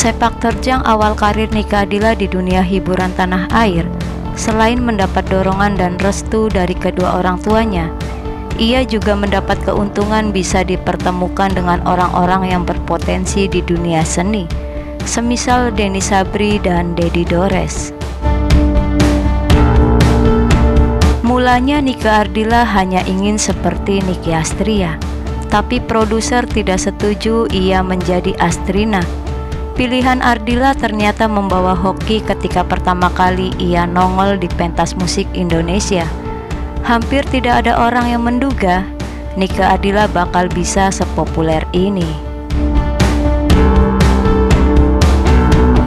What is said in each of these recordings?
Sepak terjang awal karir Nike Ardilla di dunia hiburan tanah air, selain mendapat dorongan dan restu dari kedua orang tuanya, ia juga mendapat keuntungan bisa dipertemukan dengan orang-orang yang berpotensi di dunia seni, semisal Denny Sabri dan Dedi Dores. Mulanya Nike Ardilla hanya ingin seperti Nicky Astria, tapi produser tidak setuju ia menjadi Astrina. Pilihan Ardilla ternyata membawa hoki ketika pertama kali ia nongol di pentas musik Indonesia. Hampir tidak ada orang yang menduga Nike Ardilla bakal bisa sepopuler ini.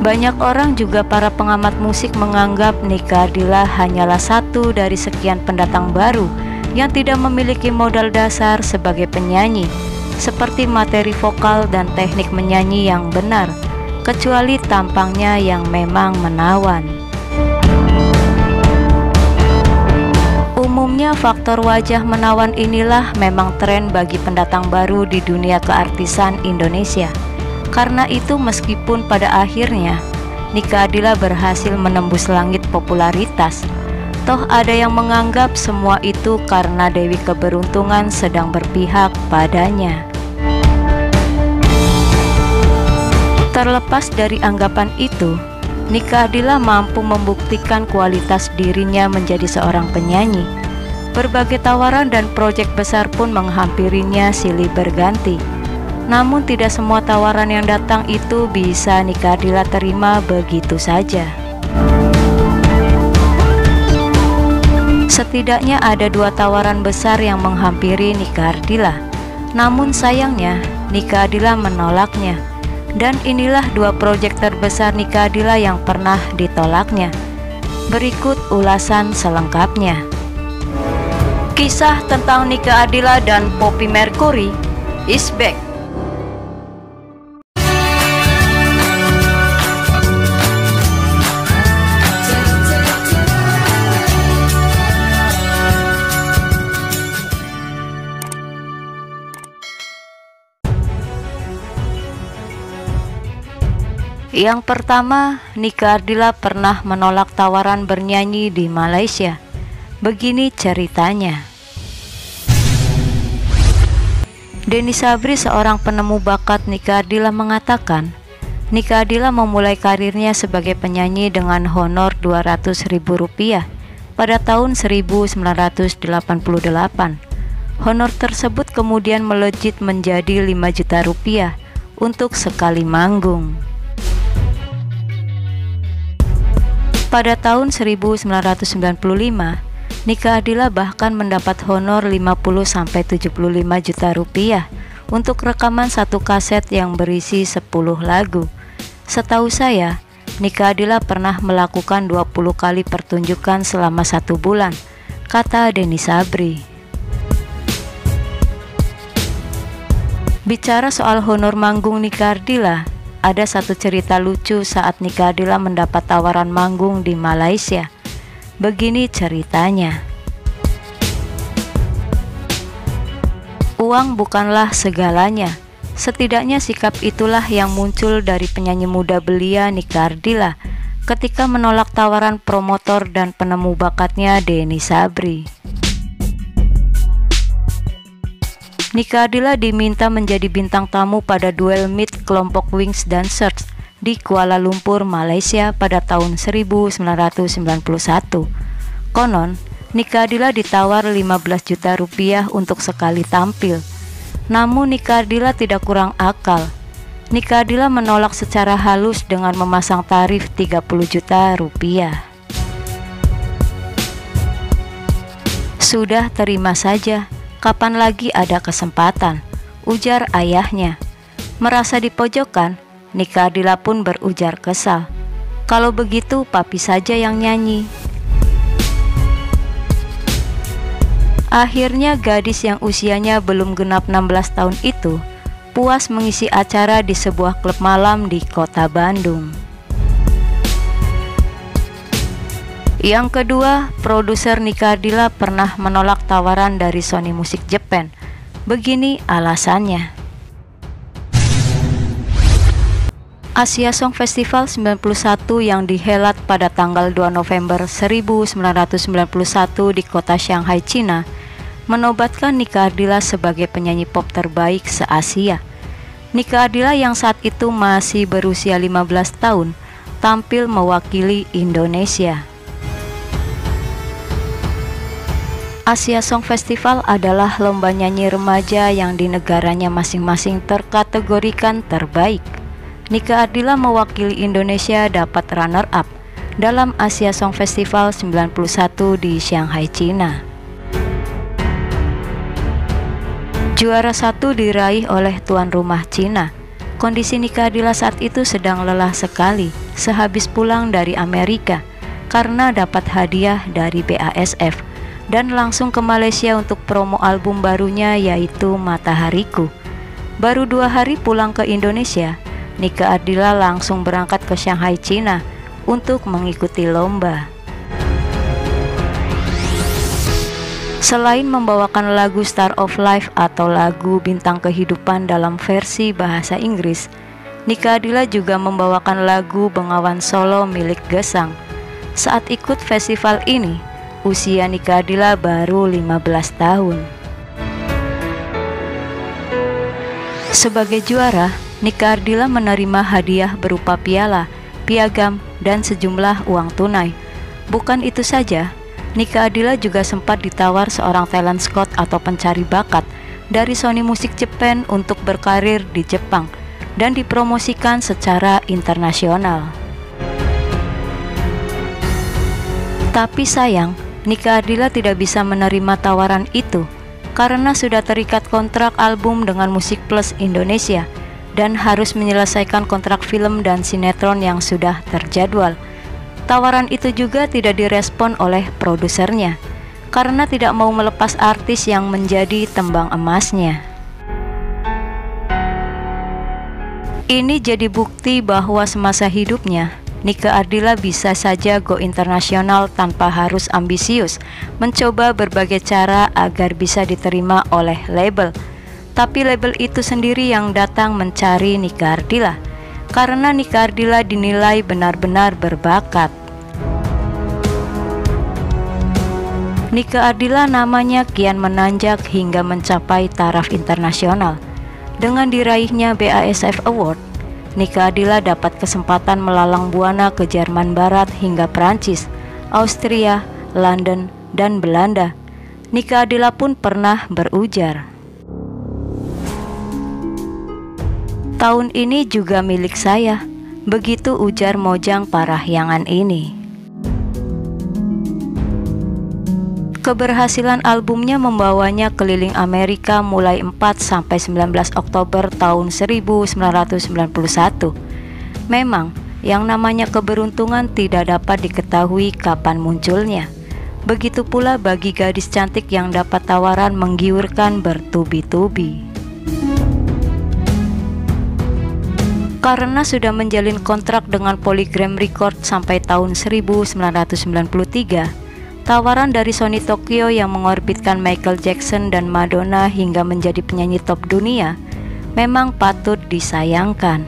Banyak orang juga para pengamat musik menganggap Nike Ardilla hanyalah satu dari sekian pendatang baru yang tidak memiliki modal dasar sebagai penyanyi, seperti materi vokal dan teknik menyanyi yang benar, kecuali tampangnya yang memang menawan. Umumnya faktor wajah menawan inilah memang tren bagi pendatang baru di dunia keartisan Indonesia. Karena itu meskipun pada akhirnya Nike Ardilla berhasil menembus langit popularitas, toh ada yang menganggap semua itu karena Dewi Keberuntungan sedang berpihak padanya. Terlepas dari anggapan itu, Nike Ardilla mampu membuktikan kualitas dirinya menjadi seorang penyanyi. Berbagai tawaran dan proyek besar pun menghampirinya silih berganti. Namun tidak semua tawaran yang datang itu bisa Nike Ardilla terima begitu saja. Setidaknya ada 2 tawaran besar yang menghampiri Nike Ardilla. Namun sayangnya Nike Ardilla menolaknya. Dan inilah 2 proyek terbesar Nike Ardilla yang pernah ditolaknya. Berikut ulasan selengkapnya. Kisah tentang Nike Ardilla dan Poppy Mercury is back. Yang pertama, Nike Ardilla pernah menolak tawaran bernyanyi di Malaysia. Begini ceritanya. Denny Sabri, seorang penemu bakat Nike Ardilla, mengatakan, Nike Ardilla memulai karirnya sebagai penyanyi dengan honor Rp200.000 pada tahun 1988. Honor tersebut kemudian melejit menjadi Rp5 juta untuk sekali manggung. Pada tahun 1995, Nike Ardilla bahkan mendapat honor Rp50–75 juta untuk rekaman satu kaset yang berisi 10 lagu. Setahu saya, Nike Ardilla pernah melakukan 20 kali pertunjukan selama 1 bulan, kata Denny Sabri. Bicara soal honor manggung Nike Ardilla, ada satu cerita lucu saat Nike Ardilla mendapat tawaran manggung di Malaysia. Begini ceritanya. Uang bukanlah segalanya. Setidaknya sikap itulah yang muncul dari penyanyi muda belia Nike Ardilla ketika menolak tawaran promotor dan penemu bakatnya Denny Sabri. Nike Ardilla diminta menjadi bintang tamu pada duel meet kelompok Wings Dancers di Kuala Lumpur, Malaysia pada tahun 1991. Konon, Nike Ardilla ditawar Rp15 juta untuk sekali tampil. Namun Nike Ardilla tidak kurang akal. Nike Ardilla menolak secara halus dengan memasang tarif Rp30 juta. Sudah, terima saja. Kapan lagi ada kesempatan, ujar ayahnya. Merasa dipojokkan, Nike Ardilla pun berujar kesal. Kalau begitu, papi saja yang nyanyi. Akhirnya gadis yang usianya belum genap 16 tahun itu puas mengisi acara di sebuah klub malam di kota Bandung. Yang kedua, produser Nike Ardilla pernah menolak tawaran dari Sony Music Japan. Begini alasannya. Asia Song Festival 91 yang dihelat pada tanggal 2 November 1991 di kota Shanghai, Cina, menobatkan Nika Ardila sebagai penyanyi pop terbaik se-Asia. Nika Ardila yang saat itu masih berusia 15 tahun tampil mewakili Indonesia. Asia Song Festival adalah lomba nyanyi remaja yang di negaranya masing-masing terkategorikan terbaik. Nika Ardila mewakili Indonesia dapat runner-up dalam Asia Song Festival 91 di Shanghai, Cina. Juara 1 diraih oleh tuan rumah Cina. Kondisi Nika Ardila saat itu sedang lelah sekali sehabis pulang dari Amerika karena dapat hadiah dari BASF dan langsung ke Malaysia untuk promo album barunya yaitu Matahariku. Baru 2 hari pulang ke Indonesia, Nika Ardila langsung berangkat ke Shanghai, Cina untuk mengikuti lomba. Selain membawakan lagu Star of Life atau lagu Bintang Kehidupan dalam versi bahasa Inggris, Nika Ardila juga membawakan lagu Bengawan Solo milik Gesang. Saat ikut festival ini, usia Nika Ardila baru 15 tahun. Sebagai juara, Nika Ardila menerima hadiah berupa piala, piagam, dan sejumlah uang tunai. Bukan itu saja, Nika Ardila juga sempat ditawar seorang talent scout atau pencari bakat dari Sony Music Japan untuk berkarir di Jepang dan dipromosikan secara internasional. Tapi sayang, Nika Ardila tidak bisa menerima tawaran itu karena sudah terikat kontrak album dengan Musik Plus Indonesia dan harus menyelesaikan kontrak film dan sinetron yang sudah terjadwal. Tawaran itu juga tidak direspon oleh produsernya karena tidak mau melepas artis yang menjadi tembang emasnya. Ini jadi bukti bahwa semasa hidupnya Nika Ardila bisa saja go internasional tanpa harus ambisius, mencoba berbagai cara agar bisa diterima oleh label. Tapi label itu sendiri yang datang mencari Nika Ardila karena Nika Ardila dinilai benar-benar berbakat. Nika Ardila namanya kian menanjak hingga mencapai taraf internasional. Dengan diraihnya BASF Award, Nika Ardila dapat kesempatan melalang buana ke Jerman Barat hingga Prancis, Austria, London, dan Belanda. Nika Ardila pun pernah berujar, "Tahun ini juga milik saya," begitu ujar Mojang Parahyangan ini. Keberhasilan albumnya membawanya keliling Amerika mulai 4-19 Oktober tahun 1991. Memang, yang namanya keberuntungan tidak dapat diketahui kapan munculnya. Begitu pula bagi gadis cantik yang dapat tawaran menggiurkan bertubi-tubi. Karena sudah menjalin kontrak dengan Polygram Record sampai tahun 1993, tawaran dari Sony Tokyo yang mengorbitkan Michael Jackson dan Madonna hingga menjadi penyanyi top dunia memang patut disayangkan.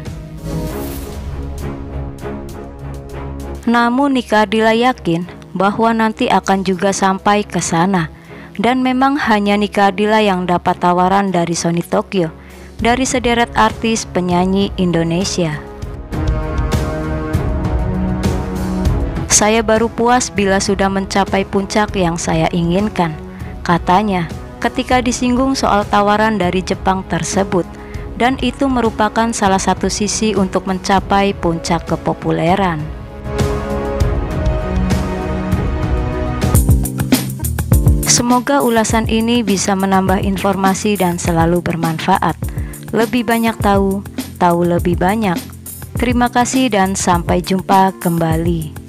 Namun Nika Ardila yakin bahwa nanti akan juga sampai ke sana, dan memang hanya Nika Ardila yang dapat tawaran dari Sony Tokyo dari sederet artis penyanyi Indonesia. "Saya baru puas bila sudah mencapai puncak yang saya inginkan," katanya ketika disinggung soal tawaran dari Jepang tersebut, dan itu merupakan salah satu sisi untuk mencapai puncak kepopuleran. Semoga ulasan ini bisa menambah informasi dan selalu bermanfaat. Lebih banyak tahu lebih banyak. Terima kasih dan sampai jumpa kembali.